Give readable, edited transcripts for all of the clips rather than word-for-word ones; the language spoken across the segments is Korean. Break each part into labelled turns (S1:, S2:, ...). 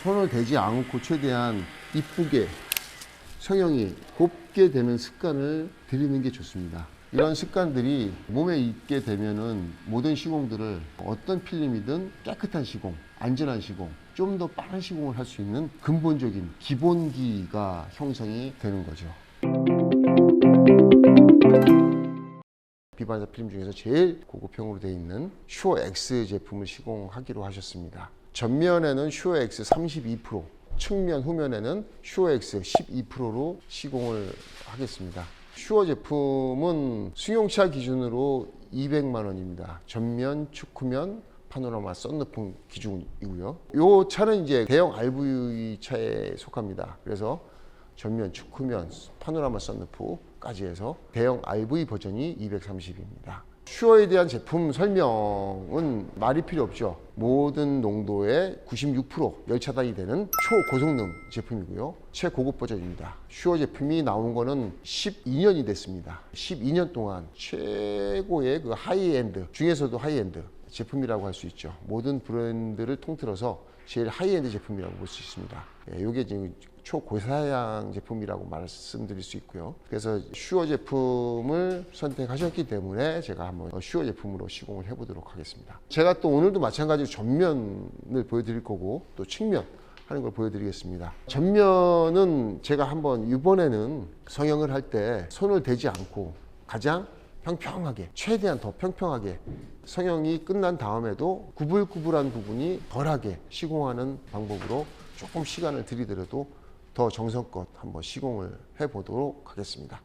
S1: 손을 대지 않고 최대한 이쁘게 성형이 곱게 되는 습관을 들이는 게 좋습니다. 이런 습관들이 몸에 있게 되면은 모든 시공들을 어떤 필름이든 깨끗한 시공, 안전한 시공, 좀 더 빠른 시공을 할 수 있는 근본적인 기본기가 형성이 되는 거죠. 비반사 필름 중에서 제일 고급형으로 되어 있는 슈어 X 제품을 시공하기로 하셨습니다. 전면에는 슈어 X 32%, 측면 후면에는 슈어 X 12%로 시공을 하겠습니다. 슈어 제품은 승용차 기준으로 200만 원입니다. 전면, 측후면, 파노라마, 썬루프 기준이고요. 이 차는 이제 대형 RV 차에 속합니다. 그래서 전면, 측후면, 파노라마, 썬루프까지 해서 대형 RV 버전이 230입니다. 슈어에 대한 제품 설명은 말이 필요 없죠. 모든 농도의 96% 열차단이 되는 초고성능 제품이고요. 최고급 버전입니다. 슈어 제품이 나온 거는 12년이 됐습니다. 12년 동안 최고의 그 하이엔드 중에서도 하이엔드 제품이라고 할 수 있죠. 모든 브랜드를 통틀어서 제일 하이엔드 제품이라고 볼 수 있습니다. 이게 지금 초고사양 제품이라고 말씀드릴 수 있고요. 그래서 슈어 제품을 선택하셨기 때문에 제가 한번 슈어 제품으로 시공을 해보도록 하겠습니다. 제가 또 오늘도 마찬가지로 전면을 보여드릴 거고 또 측면 하는 걸 보여드리겠습니다. 전면은 제가 한번 이번에는 성형을 할 때 손을 대지 않고 가장 평평하게, 최대한 더 평평하게 성형이 끝난 다음에도 구불구불한 부분이 덜하게 시공하는 방법으로 조금 시간을 들이더라도 더 정성껏 한번 시공을 해보도록 하겠습니다.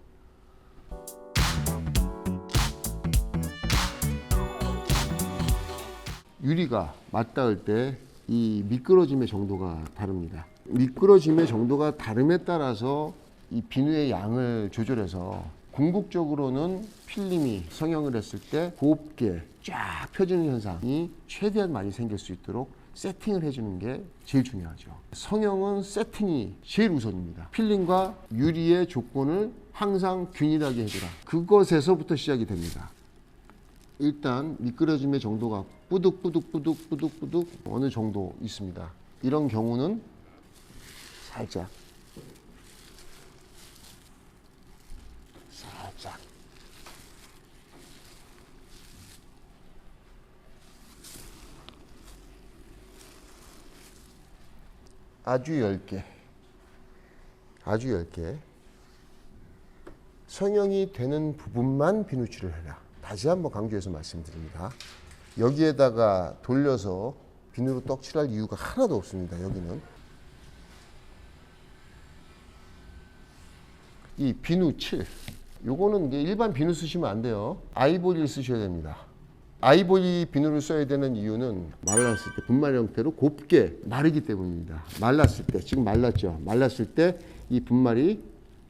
S1: 유리가 맞닿을 때 이 미끄러짐의 정도가 다릅니다. 미끄러짐의 정도가 다름에 따라서 이 비누의 양을 조절해서 궁극적으로는 필름이 성형을 했을 때 곱게 쫙 펴지는 현상이 최대한 많이 생길 수 있도록 세팅을 해주는 게 제일 중요하죠. 성형은 세팅이 제일 우선입니다. 필름과 유리의 조건을 항상 균일하게 해주라. 그것에서부터 시작이 됩니다. 일단 미끄러짐의 정도가 뿌득뿌득뿌득뿌득뿌득 어느 정도 있습니다. 이런 경우는 살짝 아주 얇게 성형이 되는 부분만 비누칠을 해라. 다시 한번 강조해서 말씀드립니다. 여기에다가 돌려서 비누로 떡칠할 이유가 하나도 없습니다. 여기는 이 비누칠, 요거는 일반 비누 쓰시면 안 돼요. 아이보리를 쓰셔야 됩니다. 아이보리 비누를 써야 되는 이유는 말랐을 때 분말 형태로 곱게 마르기 때문입니다. 말랐을 때, 지금 말랐죠? 말랐을 때 이 분말이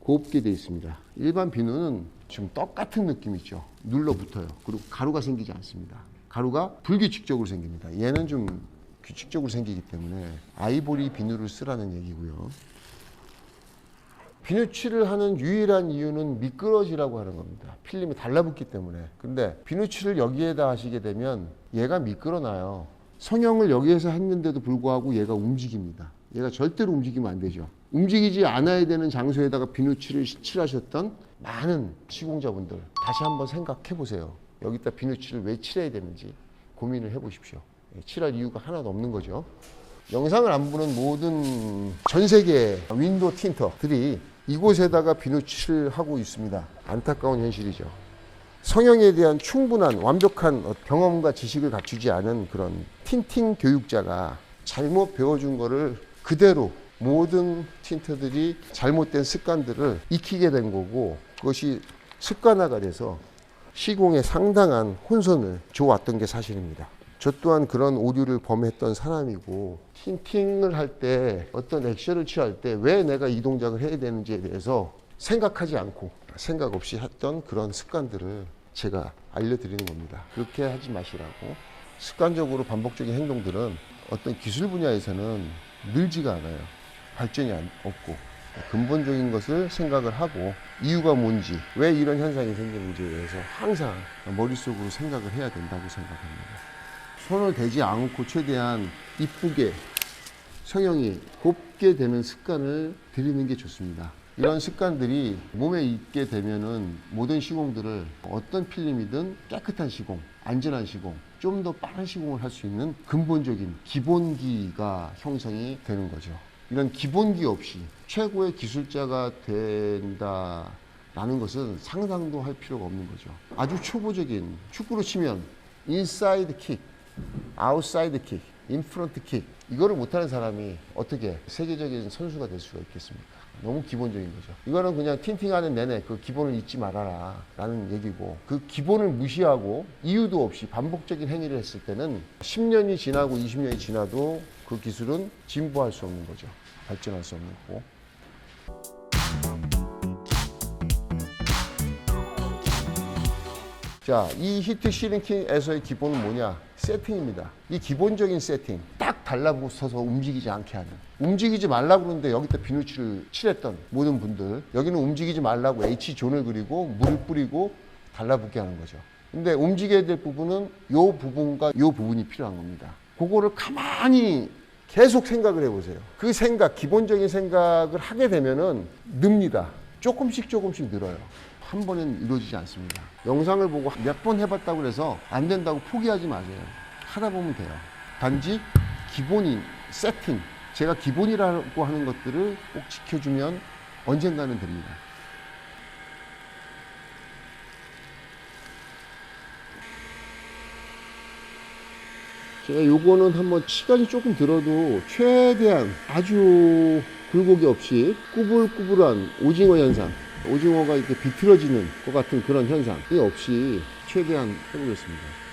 S1: 곱게 되어 있습니다. 일반 비누는 지금 떡 같은 느낌이죠. 눌러붙어요. 그리고 가루가 생기지 않습니다. 가루가 불규칙적으로 생깁니다. 얘는 좀 규칙적으로 생기기 때문에 아이보리 비누를 쓰라는 얘기고요. 비누칠을 하는 유일한 이유는 미끄러지라고 하는 겁니다. 필름이 달라붙기 때문에. 근데 비누칠을 여기에다 하시게 되면 얘가 미끄러나요. 성형을 여기에서 했는데도 불구하고 얘가 움직입니다. 얘가 절대로 움직이면 안 되죠. 움직이지 않아야 되는 장소에다가 비누칠을 칠하셨던 많은 시공자분들 다시 한번 생각해 보세요. 여기다 비누칠을 왜 칠해야 되는지 고민을 해 보십시오. 칠할 이유가 하나도 없는 거죠. 영상을 안 보는 모든 전 세계 윈도우 틴터들이 이곳에다가 비누칠을 하고 있습니다. 안타까운 현실이죠. 성형에 대한 충분한 완벽한 경험과 지식을 갖추지 않은 그런 틴팅 교육자가 잘못 배워준 거를 그대로 모든 틴터들이 잘못된 습관들을 익히게 된 거고, 그것이 습관화가 돼서 시공에 상당한 혼선을 줘왔던 게 사실입니다. 저 또한 그런 오류를 범했던 사람이고, 틴팅을 할 때 어떤 액션을 취할 때 왜 내가 이 동작을 해야 되는지에 대해서 생각하지 않고 생각 없이 했던 그런 습관들을 제가 알려드리는 겁니다. 그렇게 하지 마시라고. 습관적으로 반복적인 행동들은 어떤 기술 분야에서는 늘지가 않아요. 발전이 없고 근본적인 것을 생각을 하고 이유가 뭔지, 왜 이런 현상이 생기는지에 대해서 항상 머릿속으로 생각을 해야 된다고 생각합니다. 손을 대지 않고 최대한 이쁘게 성형이 곱게 되는 습관을 들이는 게 좋습니다. 이런 습관들이 몸에 있게 되면은 모든 시공들을 어떤 필름이든 깨끗한 시공, 안전한 시공, 좀 더 빠른 시공을 할 수 있는 근본적인 기본기가 형성이 되는 거죠. 이런 기본기 없이 최고의 기술자가 된다라는 것은 상상도 할 필요가 없는 거죠. 아주 초보적인 축구로 치면 인사이드 킥, 아웃사이드 킥, 인프런트 킥, 이거를 못하는 사람이 어떻게 세계적인 선수가 될 수가 있겠습니까? 너무 기본적인 거죠. 이거는 그냥 팅팅하는 내내 그 기본을 잊지 말아라 라는 얘기고, 그 기본을 무시하고 이유도 없이 반복적인 행위를 했을 때는 10년이 지나고 20년이 지나도 그 기술은 진보할 수 없는 거죠. 발전할 수 없는 거고. 자, 이 히트 시링킹에서의 기본은 뭐냐? 세팅입니다. 이 기본적인 세팅, 딱 달라붙어서 움직이지 않게 하는. 움직이지 말라고 그러는데 여기다 비누칠을 칠했던 모든 분들, 여기는 움직이지 말라고 H존을 그리고 물을 뿌리고 달라붙게 하는 거죠. 근데 움직여야 될 부분은 이 부분과 이 부분이 필요한 겁니다. 그거를 가만히 계속 생각을 해보세요. 그 생각, 기본적인 생각을 하게 되면은 늡니다. 조금씩 늘어요. 한 번은 이루어지지 않습니다. 영상을 보고 몇 번 해봤다고 해서 안 된다고 포기하지 마세요. 하다 보면 돼요. 단지 기본인, 세팅, 제가 기본이라고 하는 것들을 꼭 지켜주면 언젠가는 됩니다. 제가 요거는 한번 시간이 조금 들어도 최대한 아주 굴곡이 없이 꾸불꾸불한 오징어 현상, 오징어가 이렇게 비틀어지는 것 같은 그런 현상이 없이 최대한 해보겠습니다.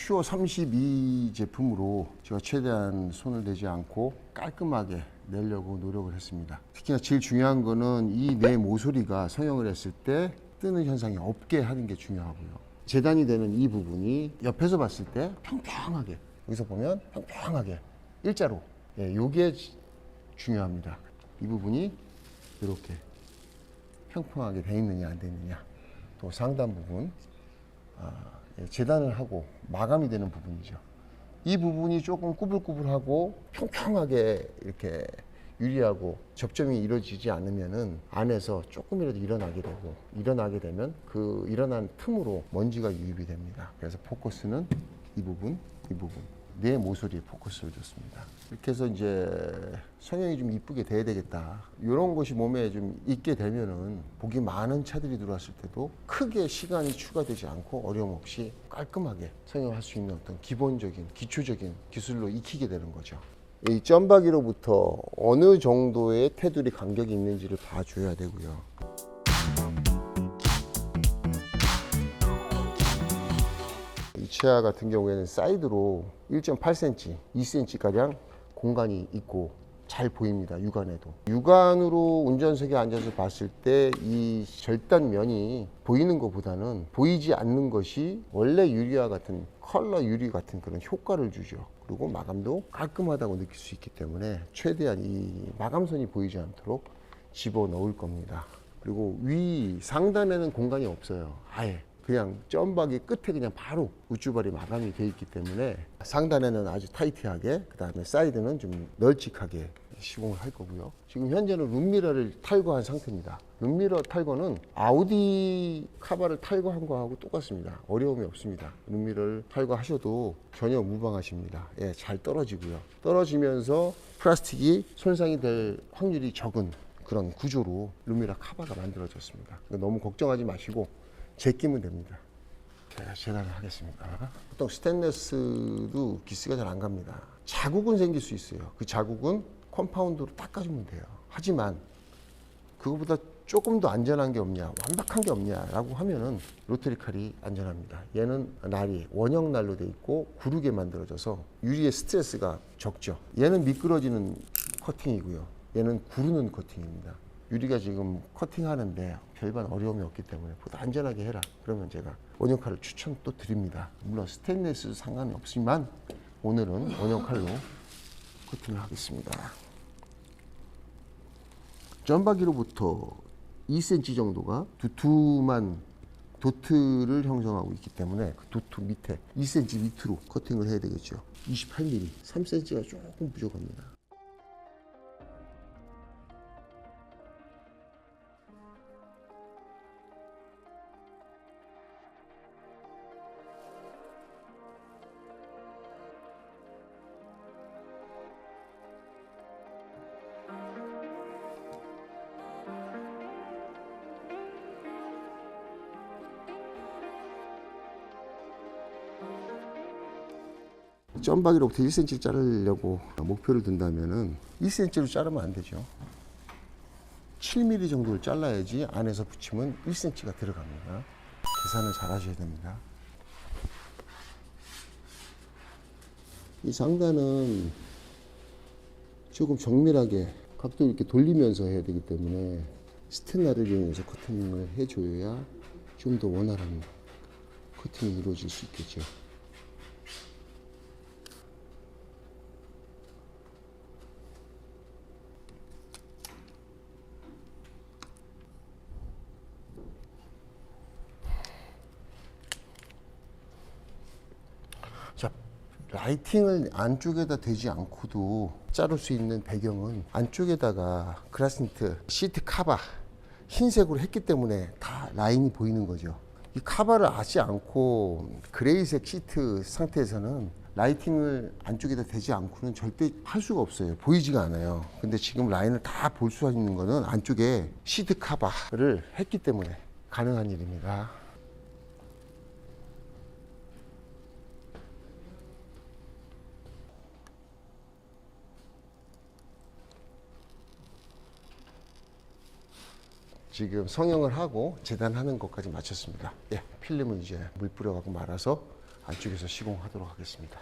S1: 슈어 32 제품으로 제가 최대한 손을 대지 않고 깔끔하게 내려고 노력을 했습니다. 특히나 제일 중요한 거는 이 내 모서리가 성형을 했을 때 뜨는 현상이 없게 하는 게 중요하고요. 재단이 되는 이 부분이 옆에서 봤을 때 평평하게, 여기서 보면 평평하게 일자로, 요게 중요합니다. 이 부분이 이렇게 평평하게 돼 있느냐 안 돼 있느냐, 또 상단 부분 재단을 하고 마감이 되는 부분이죠. 이 부분이 조금 꾸불꾸불하고 평평하게 이렇게 유리하고 접점이 이루어지지 않으면은 안에서 조금이라도 일어나게 되면 그 일어난 틈으로 먼지가 유입이 됩니다. 그래서 포커스는 이 부분 내 모서리에 포커스를 줬습니다. 이렇게 해서 이제 성형이 좀 이쁘게 돼야 되겠다, 이런 것이 몸에 좀 있게 되면은 보기 많은 차들이 들어왔을 때도 크게 시간이 추가되지 않고 어려움 없이 깔끔하게 성형할 수 있는 어떤 기본적인 기초적인 기술로 익히게 되는 거죠. 이 점박이로부터 어느 정도의 테두리 간격이 있는지를 봐줘야 되고요. 이 치아 같은 경우에는 사이드로 1.8cm, 2cm 가량 공간이 있고, 잘 보입니다. 육안에도. 육안으로 운전석에 앉아서 봤을 때 이 절단면이 보이는 것보다는 보이지 않는 것이 원래 유리와 같은 컬러 유리 같은 그런 효과를 주죠. 그리고 마감도 깔끔하다고 느낄 수 있기 때문에 최대한 이 마감선이 보이지 않도록 집어넣을 겁니다. 그리고 위 상단에는 공간이 없어요. 아예 그냥 점박이 끝에 그냥 바로 우쭈발이 마감이 되어 있기 때문에 상단에는 아주 타이트하게, 그 다음에 사이드는 좀 널찍하게 시공을 할 거고요. 지금 현재는 룸미러를 탈거한 상태입니다. 룸미러 탈거는 아우디 카바를 탈거한 거하고 똑같습니다. 어려움이 없습니다. 룸미러를 탈거하셔도 전혀 무방하십니다. 예, 잘 떨어지고요. 떨어지면서 플라스틱이 손상이 될 확률이 적은 그런 구조로 룸미러 카바가 만들어졌습니다. 너무 걱정하지 마시고 제끼면 됩니다. 제가 재단을 하겠습니다. 보통 스테인레스도 기스가 잘 안 갑니다. 자국은 생길 수 있어요. 그 자국은 컴파운드로 닦아주면 돼요. 하지만 그거보다 조금 더 안전한 게 없냐, 완벽한 게 없냐라고 하면은 로터리 칼이 안전합니다. 얘는 날이 원형 날로 돼 있고 구르게 만들어져서 유리의 스트레스가 적죠. 얘는 미끄러지는 커팅이고요. 얘는 구르는 커팅입니다. 유리가 지금 커팅하는데 별반 어려움이 없기 때문에 보다 안전하게 해라. 그러면 제가 원형 칼을 추천 또 드립니다. 물론 스테인리스도 상관이 없지만 오늘은 원형 칼로 커팅을 하겠습니다. 점박이로부터 2cm 정도가 두툼한 도트를 형성하고 있기 때문에 그 도트 밑에 2cm 밑으로 커팅을 해야 되겠죠. 28mm, 3cm가 조금 부족합니다. 점박이로부터 1cm 자르려고 목표를 둔다면은 1cm로 자르면 안 되죠. 7mm 정도를 잘라야지 안에서 붙이면 1cm가 들어갑니다. 계산을 잘 하셔야 됩니다. 이 상단은 조금 정밀하게 각도를 이렇게 돌리면서 해야 되기 때문에 스테나를 이용해서 커팅을 해줘야 좀 더 원활한 커팅이 이루어질 수 있겠죠. 자, 라이팅을 안쪽에다 대지 않고도 자를 수 있는 배경은 안쪽에다가 그라스니트 시트 카바 흰색으로 했기 때문에 다 라인이 보이는 거죠. 이 카바를 하지 않고 그레이색 시트 상태에서는 라이팅을 안쪽에다 대지 않고는 절대 할 수가 없어요. 보이지가 않아요. 근데 지금 라인을 다 볼 수 있는 거는 안쪽에 시트 카바를 했기 때문에 가능한 일입니다. 지금 성형을 하고 재단하는 것까지 마쳤습니다. 예, 필름은 이제 물 뿌려가고 말아서 안쪽에서 시공하도록 하겠습니다.